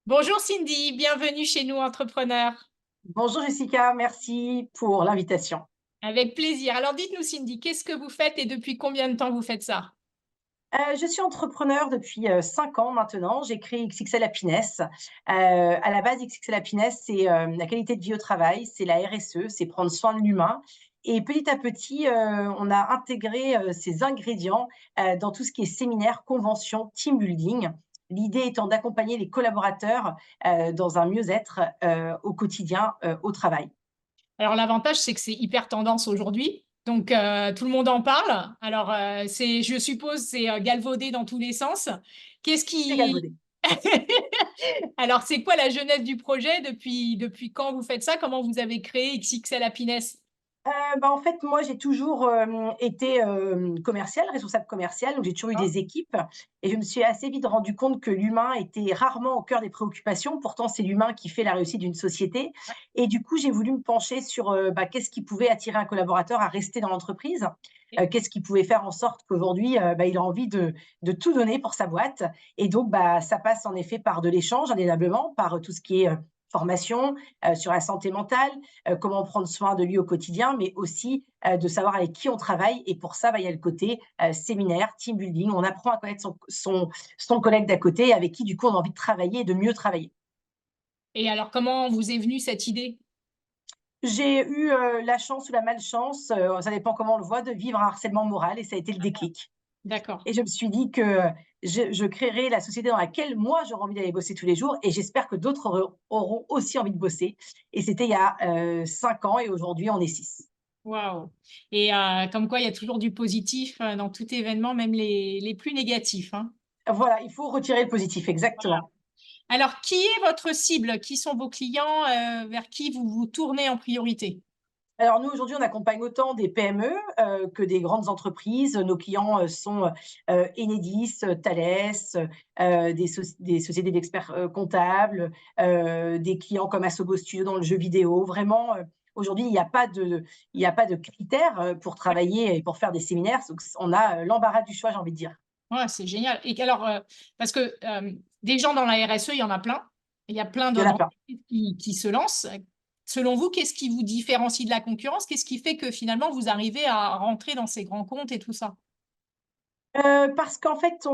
Bonjour Cindy, bienvenue chez nous Entrepreneurs. Bonjour Jessica, merci pour l'invitation. Avec plaisir. Alors dites-nous Cindy, qu'est-ce que vous faites et depuis combien de temps vous faites ça? Je suis entrepreneur depuis 5 ans maintenant. J'ai créé XXL Happiness. À la base, XXL Happiness, c'est la qualité de vie au travail, c'est la RSE, c'est prendre soin de l'humain. Et petit à petit, on a intégré ces ingrédients dans tout ce qui est séminaire, convention, team building. L'idée étant d'accompagner les collaborateurs dans un mieux-être au quotidien au travail. Alors l'avantage c'est que c'est hyper tendance aujourd'hui, donc tout le monde en parle. Alors je suppose c'est galvaudé dans tous les sens. Qu'est-ce C'est qui galvaudé. Alors c'est quoi la genèse du projet? Depuis quand vous faites ça? Comment vous avez créé XXL Happiness? En fait, moi, j'ai toujours, été, commerciale, responsable commerciale, donc j'ai toujours eu D'accord. des équipes et je me suis assez vite rendu compte que l'humain était rarement au cœur des préoccupations. Pourtant, c'est l'humain qui fait la réussite d'une société et du coup, j'ai voulu me pencher sur, qu'est-ce qui pouvait attirer un collaborateur à rester dans l'entreprise? Qu'est-ce qui pouvait faire en sorte qu'aujourd'hui, il a envie de tout donner pour sa boîte? Et donc, ça passe en effet par de l'échange, indéniablement, par, tout ce qui est, formation, sur la santé mentale, comment prendre soin de lui au quotidien, mais aussi de savoir avec qui on travaille. Et pour ça, il y a le côté séminaire, team building. On apprend à connaître son collègue d'à côté avec qui, du coup, on a envie de travailler et de mieux travailler. Et alors comment vous est venue cette idée? J'ai eu la chance ou la malchance, ça dépend comment on le voit, de vivre un harcèlement moral et ça a été le déclic. D'accord. Et je me suis dit que je créerai la société dans laquelle moi j'aurais envie d'aller bosser tous les jours et j'espère que d'autres auront aussi envie de bosser. Et c'était il y a 5 ans et aujourd'hui on est 6. Waouh! Et comme quoi, il y a toujours du positif dans tout événement, même les plus négatifs, hein. Voilà, il faut retirer le positif, exactement. Alors, qui est votre cible? Qui sont vos clients? Vers qui vous vous tournez en priorité? Alors nous, aujourd'hui, on accompagne autant des PME, que des grandes entreprises. Nos clients, sont, Enedis, Thales, des sociétés d'experts, comptables, des clients comme Asobo Studio dans le jeu vidéo. Vraiment, aujourd'hui, il y a pas de critères, pour travailler et pour faire des séminaires. Donc on a, l'embarras du choix, j'ai envie de dire. Ouais, c'est génial. Et alors, parce que des gens dans la RSE, il y en a plein. Il y a plein Il y en a plein. d'entreprises qui se lancent. Selon vous, qu'est-ce qui vous différencie de la concurrence? Qu'est-ce qui fait que finalement, vous arrivez à rentrer dans ces grands comptes et tout ça? Parce qu'en fait,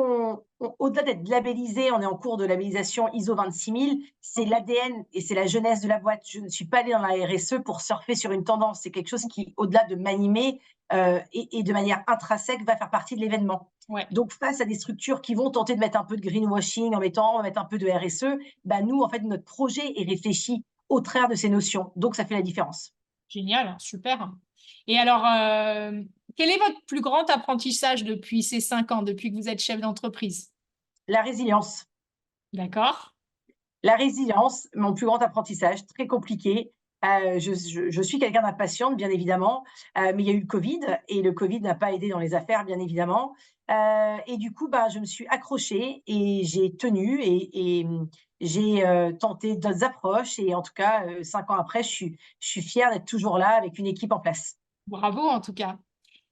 au-delà d'être labellisé, on est en cours de labellisation ISO 26000, c'est Ok. l'ADN et c'est la jeunesse de la boîte. Je ne suis pas allée dans la RSE pour surfer sur une tendance. C'est quelque chose qui, au-delà de m'animer, et de manière intrinsèque, va faire partie de l'événement. Ouais, Donc face à des structures qui vont tenter de mettre un peu de greenwashing en mettant on va mettre un peu de RSE, nous, en fait, notre projet est réfléchi au travers de ces notions. Donc ça fait la différence. génial, super. Et alors, quel est votre plus grand apprentissage depuis ces 5 ans, depuis que vous êtes chef d'entreprise? La résilience. D'accord? La résilience, mon plus grand apprentissage, très compliqué. Je suis quelqu'un d'impatiente, bien évidemment, mais il y a eu le covid et le covid n'a pas aidé dans les affaires, bien évidemment. Et du coup, je me suis accrochée et j'ai tenu et j'ai, tenté d'autres approches et en tout cas, 5 ans après, je suis fière d'être toujours là avec une équipe en place. Bravo en tout cas.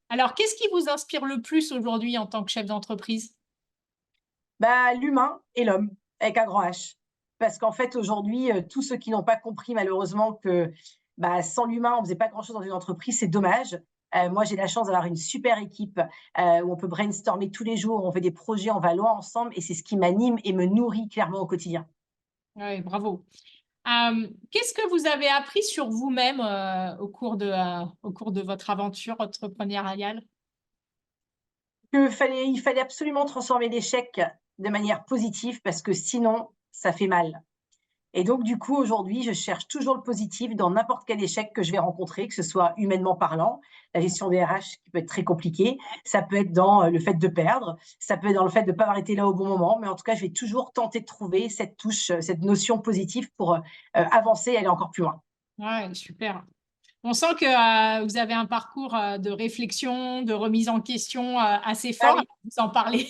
Alors, qu'est-ce qui vous inspire le plus aujourd'hui en tant que chef d'entreprise? L'humain et l'homme, avec un grand H. Parce qu'en fait, aujourd'hui, tous ceux qui n'ont pas compris malheureusement que, sans l'humain, on faisait pas grand-chose dans une entreprise, c'est dommage. Moi, j'ai la chance d'avoir une super équipe, où on peut brainstormer tous les jours, on fait des projets, on va loin ensemble et c'est ce qui m'anime et me nourrit clairement au quotidien. Oui, bravo. Qu'est-ce que vous avez appris sur vous-même au cours de votre aventure entrepreneuriale? Il fallait absolument transformer l'échec de manière positive parce que sinon, ça fait mal. Et donc, du coup, aujourd'hui, je cherche toujours le positif dans n'importe quel échec que je vais rencontrer, que ce soit humainement parlant, la gestion des RH qui peut être très compliquée, ça peut être dans le fait de perdre, ça peut être dans le fait de ne pas avoir été là au bon moment, mais en tout cas, je vais toujours tenter de trouver cette touche, cette notion positive pour avancer et aller encore plus loin. Ouais, super. On sent que vous avez un parcours de réflexion, de remise en question assez Ah fort. oui, Vous en parlez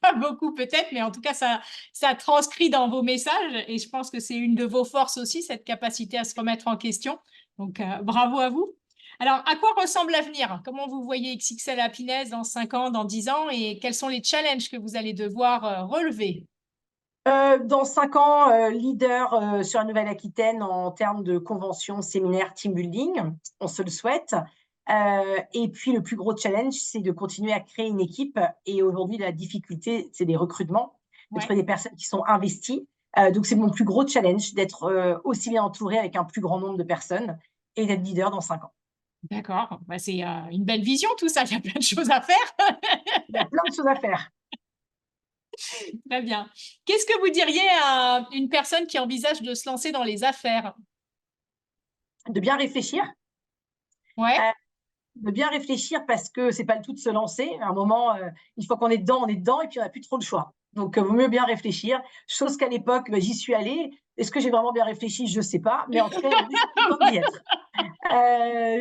pas beaucoup peut-être, mais en tout cas, ça transcrit dans vos messages et je pense que c'est une de vos forces aussi, cette capacité à se remettre en question. Donc, bravo à vous. Alors, à quoi ressemble l'avenir? Comment vous voyez XXL Happiness dans 5 ans, dans 10 ans et quels sont les challenges que vous allez devoir relever? Dans 5 ans, leader sur la Nouvelle-Aquitaine en termes de conventions, séminaires, team building, on se le souhaite. Et puis le plus gros challenge, c'est de continuer à créer une équipe. Et aujourd'hui, la difficulté, c'est des recrutements, de Ouais, trouver des personnes qui sont investies. Donc c'est mon plus gros challenge d'être aussi bien entouré avec un plus grand nombre de personnes et d'être leader dans 5 ans. d'accord. Bah, c'est une belle vision tout ça, il y a plein de choses à faire. Il y a plein de choses à faire. Très bien. Qu'est-ce que vous diriez à une personne qui envisage de se lancer dans les affaires? De bien réfléchir. Ouais, Euh, de bien réfléchir parce que c'est pas le tout de se lancer. À un moment, une fois qu'on est dedans et puis on n'a plus trop le choix. Donc, vaut mieux bien réfléchir. Chose qu'à l'époque, j'y suis allée. Est-ce que j'ai vraiment bien réfléchi? Je sais pas. Mais en tout cas, aujourd'hui, je suis contente d'y être.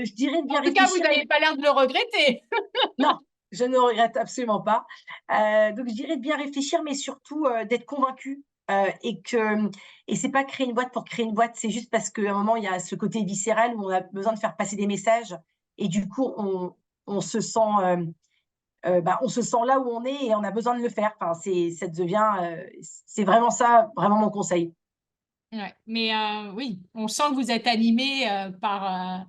Je dirais de en bien tout cas, vous réfléchir, mais n'avez pas l'air de le regretter. non, je ne regrette absolument pas. Donc, je dirais de bien réfléchir, mais surtout d'être convaincu. Et c'est pas créer une boîte pour créer une boîte, c'est juste parce qu'à un moment, il y a ce côté viscéral où on a besoin de faire passer des messages. Et du coup, on se sent on se sent là où on est et on a besoin de le faire. Enfin, ça devient, c'est vraiment ça, vraiment mon conseil. Ouais. Mais oui, on sent que vous êtes animé par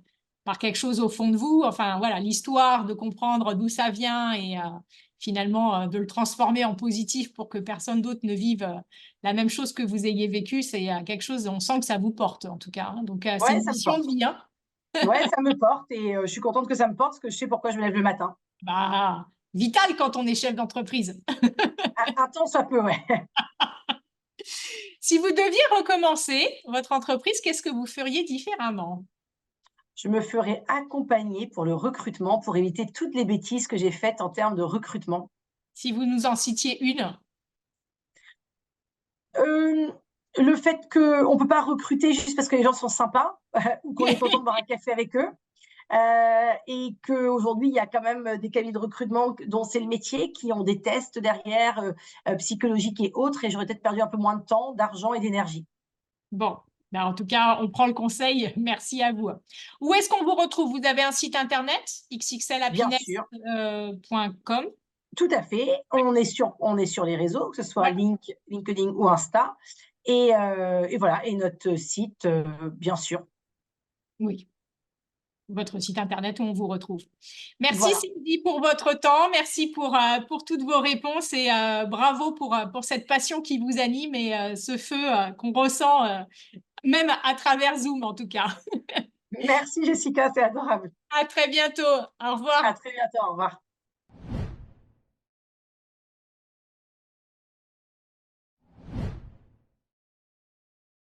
quelque chose au fond de vous. Enfin, voilà, l'histoire de comprendre d'où ça vient et finalement de le transformer en positif pour que personne d'autre ne vive la même chose que vous ayez vécu, c'est quelque chose, on sent que ça vous porte en tout cas, hein. Donc, c'est Ouais, une ça me mission de porte. vie, hein. Ouais, ça me porte et je suis contente que ça me porte parce que je sais pourquoi je me lève le matin. Bah, vital quand on est chef d'entreprise. Un temps, ça peut, ouais. Si vous deviez recommencer votre entreprise, qu'est-ce que vous feriez différemment? Je me ferai accompagner pour le recrutement, pour éviter toutes les bêtises que j'ai faites en termes de recrutement. Si vous nous en citiez une. Euh, le fait qu'on ne peut pas recruter juste parce que les gens sont sympas ou qu'on est content de boire un café avec eux. Et qu'aujourd'hui, il y a quand même des cabinets de recrutement dont c'est le métier, qui ont des tests derrière, psychologiques et autres, et j'aurais peut-être perdu un peu moins de temps, d'argent et d'énergie. Bon, ben, en tout cas, on prend le conseil. Merci à vous. Où est-ce qu'on vous retrouve? Vous avez un site internet, Bien sûr, xxlhappiness.com. tout à fait. On est sur les réseaux, que ce soit Ouais, LinkedIn ou Insta. Et voilà, et notre site, bien sûr. oui, votre site internet où on vous retrouve. Merci Voilà. Cindy pour votre temps, merci pour toutes vos réponses et bravo pour cette passion qui vous anime et ce feu qu'on ressent même à travers Zoom en tout cas. Merci Jessica, c'est adorable. À très bientôt. Au À revoir. très bientôt, au revoir.